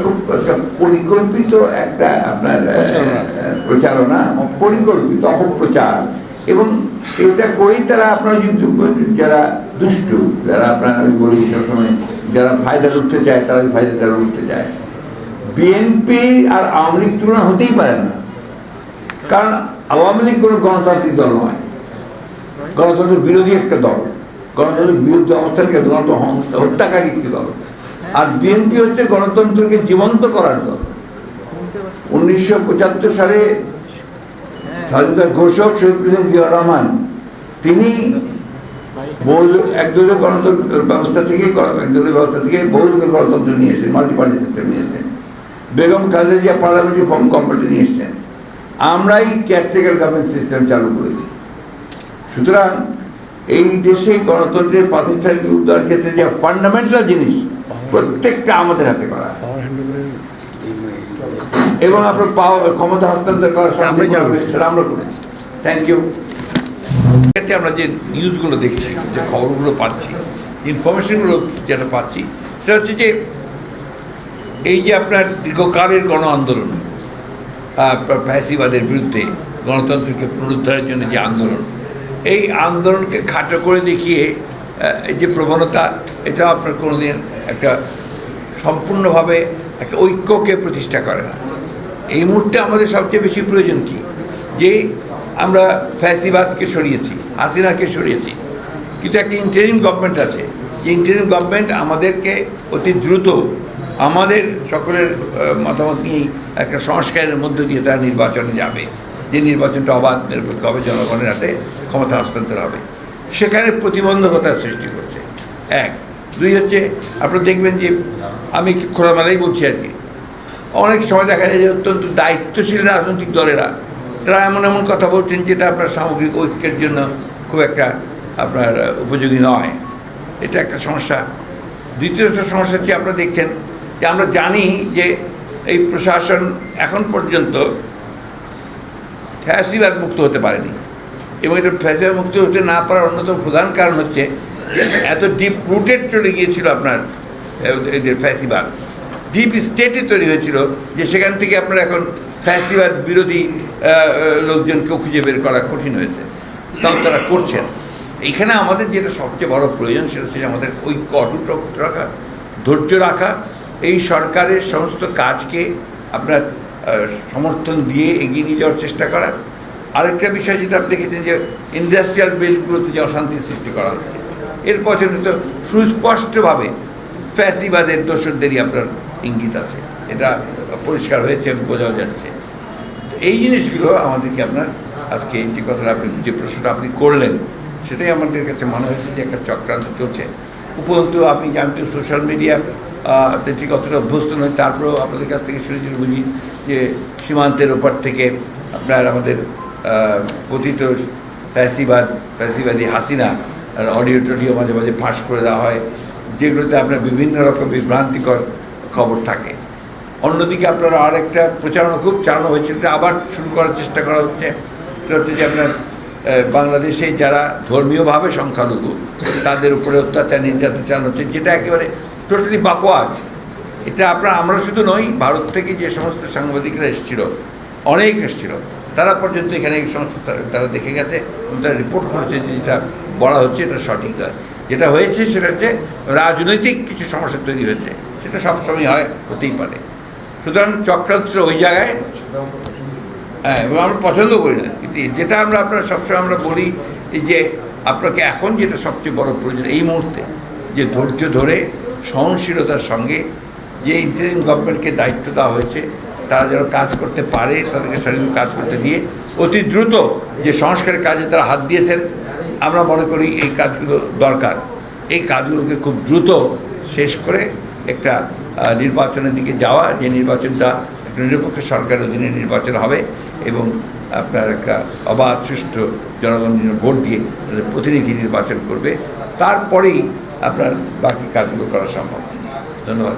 খুব পরিকল্পিত একটা আপনার প্রচারণা, পরিকল্পিত অপপ্রচার, এবং এটা করেই তারা আপনার যারা দুষ্টু, যারা আপনার আমি বলি সবসময় যারা ফায়দা লুটতে চায় তারা ওই ফায়দাটা লুটতে চায়। বিএনপি আর আওয়ামী লীগ তুলনা হতেই পারে না, কারণ আওয়ামী লীগ কোনো গণতান্ত্রিক দল নয়, গণতন্ত্র বিরোধী একটা দল, গণতন্ত্রের বিরুদ্ধে অবস্থানকে হত্যাকারী একটি দল। আর বিএনপি হচ্ছে গণতন্ত্রকে জীবন্ত করার দল। 1975 সালে স্বাধীনতার ঘোষক শহীদ প্রেসিডেন্ট জিয়াউর রহমান তিনি একদলীয় গণতন্ত্র ব্যবস্থা থেকে বহুদলীয় গণতন্ত্র নিয়ে এসেছেন, মাল্টি পার্টি সিস্টেম নিয়ে এসেছেন। Begum Khaleda Zia parliamentary form committee নিয়ে এসেছেন। আমরাই কেয়ারটেকার গভর্নমেন্ট সিস্টেম চালু করেছি। সুতরাং এই দেশে গণতন্ত্রের প্রাতিষ্ঠানিক রূপ দেওয়ার ক্ষেত্রে যে ফান্ডামেন্টাল জিনিস প্রত্যেকটা আমাদের হাতে করা, এবং আপনার ক্ষমতা হস্তান্তর করার সেটা আমরা করেছি। Thank you. আমরা যে নিউজগুলো দেখছি, যে খবরগুলো পাচ্ছি, ইনফরমেশনগুলো যেটা পাচ্ছি, সেটা হচ্ছে যে এই যে আপনার দীর্ঘকালের গণ আন্দোলন, ফ্যাসিবাদের বিরুদ্ধে গণতন্ত্রকে পুনরুদ্ধারের জন্য যে আন্দোলন, এই আন্দোলনকে খাটো করে দেখিয়ে এই যে প্রবণতা, এটা আপনার কোনোদিন একটা সম্পূর্ণভাবে একটা ঐক্যকে প্রতিষ্ঠা করে না। এই মুহূর্তে আমাদের সবচেয়ে বেশি প্রয়োজন কি, যে আমরা ফ্যাসিবাদকে সরিয়েছি, হাসিনাকে সরিয়েছি, কিন্তু একটা ইন্টারিম গভর্নমেন্ট আছে, যে ইন্টারিম গভর্নমেন্ট আমাদেরকে অতি দ্রুত আমাদের সকলের মতামত নিয়েই একটা সংস্কারের মধ্য দিয়ে তারা নির্বাচনে যাবে, যে নির্বাচনটা অবাধ নিরপেক্ষ হবে, জনগণের হাতে ক্ষমতা হস্তান্তর হবে। সেখানে প্রতিবন্ধকতার সৃষ্টি করছে। এক, দুই হচ্ছে আপনারা দেখবেন যে আমি খোলামেলাই বলছি আর কি, অনেক সময় দেখা যায় যে অত্যন্ত দায়িত্বশীল রাজনৈতিক দলেরা তারা এমন এমন কথা বলছেন যেটা আপনার সামগ্রিক ঐক্যের জন্য খুব একটা আপনার উপযোগী নয়। এটা একটা সমস্যা। দ্বিতীয়টা সমস্যা হচ্ছে আপনারা দেখছেন যে আমরা জানি যে এই প্রশাসন এখন পর্যন্ত ফ্যাসিবাদ মুক্ত হতে পারেনি, এবং এটা ফ্যাসিবাদ মুক্ত হতে না পারার অন্যতম প্রধান কারণ হচ্ছে এত ডিপ রুটেড চলে গিয়েছিল আপনার এদের ফ্যাসিবাদ, ডিপ স্টেটে তৈরি হয়েছিল, যে সেখান থেকে আপনার এখন ফ্যাসিবাদ বিরোধী লোকজনকেও খুঁজে বের করা কঠিন হয়েছে। তাও তারা করছেন। এইখানে আমাদের যেটা সবচেয়ে বড় প্রয়োজন সেটা হচ্ছে আমাদের ঐক্য অটুট রাখা, ধৈর্য রাখা, এই সরকারের সমস্ত কাজকে আপনার সমর্থন দিয়ে এগিয়ে নিয়ে যাওয়ার চেষ্টা করা। আরেকটা বিষয় যেটা আপনি দেখেছেন যে ইন্ডাস্ট্রিয়াল বেল্টগুলোতে যে অশান্তির সৃষ্টি করা হচ্ছে, এর পছন্দ তো সুস্পষ্টভাবে ফ্যাসিবাদের দোসরদেরই আপনার ইঙ্গিত আছে, এটা পরিষ্কার হয়েছে, বোঝাও যাচ্ছে। এই জিনিসগুলো আমাদেরকে আপনার আজকে যে কথাটা আপনি যে প্রশ্নটা আপনি করলেন, সেটাই আমাদের কাছে মনে হচ্ছে যে একটা চক্রান্ত চলছে। উপরন্তু আপনি জানতেন সোশ্যাল মিডিয়া ঠিক অতটা অভ্যস্ত নয়, তারপরেও আপনাদের কাছ থেকে শুনে বুঝি যে সীমান্তের ওপার থেকে আপনার আমাদের কথিত ফ্যাসিবাদী হাসিনা অডিও টডিও মাঝে মাঝে ফাঁস করে দেওয়া হয়, যেগুলোতে আপনার বিভিন্ন রকম বিভ্রান্তিকর খবর থাকে। অন্যদিকে আপনারা আরেকটা প্রচারণা খুব চালানো হয়েছে, আবার শুরু করার চেষ্টা করা হচ্ছে, সেটা হচ্ছে যে আপনার বাংলাদেশে যারা ধর্মীয়ভাবে সংখ্যালঘু তাদের উপরে অত্যাচার নির্যাতন চালানো হচ্ছে, যেটা একেবারে টোটালি বাকওয়াজ। এটা আমরা শুধু নই, ভারত থেকে যে সমস্ত সাংবাদিকরা এসেছিল, অনেক এসেছিল, তারা পর্যন্ত এখানে এই সমস্ত তারা দেখে গেছে, তারা রিপোর্ট করেছে যে যেটা বলা হচ্ছে এটা সঠিক নয়। যেটা হয়েছে সেটা হচ্ছে রাজনৈতিক কিছু সমস্যা তৈরি হয়েছে, সেটা সবসময় হয়, হতেই পারে। সুতরাং চক্রান্ত ওই জায়গায়, হ্যাঁ, এবং আমরা পছন্দ করি না। কিন্তু যেটা আপনারা সবসময় আমরা বলি যে আপনাকে এখন যেটা সবচেয়ে বড় প্রয়োজন এই মুহূর্তে, যে ধৈর্য ধরে সহনশীলতার সঙ্গে যে ইন্টারিম গভর্নমেন্টকে দায়িত্ব দেওয়া হয়েছে, তারা যেন কাজ করতে পারে, তাদেরকে সঠিক কাজ করতে দিয়ে অতি দ্রুত যে সংস্কারের কাজে তারা হাত দিয়েছেন, আমরা মনে করি এই কাজগুলো দরকার। এই কাজগুলোকে খুব দ্রুত শেষ করে একটা নির্বাচনের দিকে যাওয়া, যে নির্বাচনটা একটা নিরপেক্ষ সরকারের অধীনে নির্বাচন হবে, এবং আপনার একটা অবাধ সুষ্ঠু জনগণ ভোট দিয়ে প্রতিনিধি নির্বাচন করবে, তারপরেই আপনার বাকি কাজগুলো করা সম্ভব। ধন্যবাদ।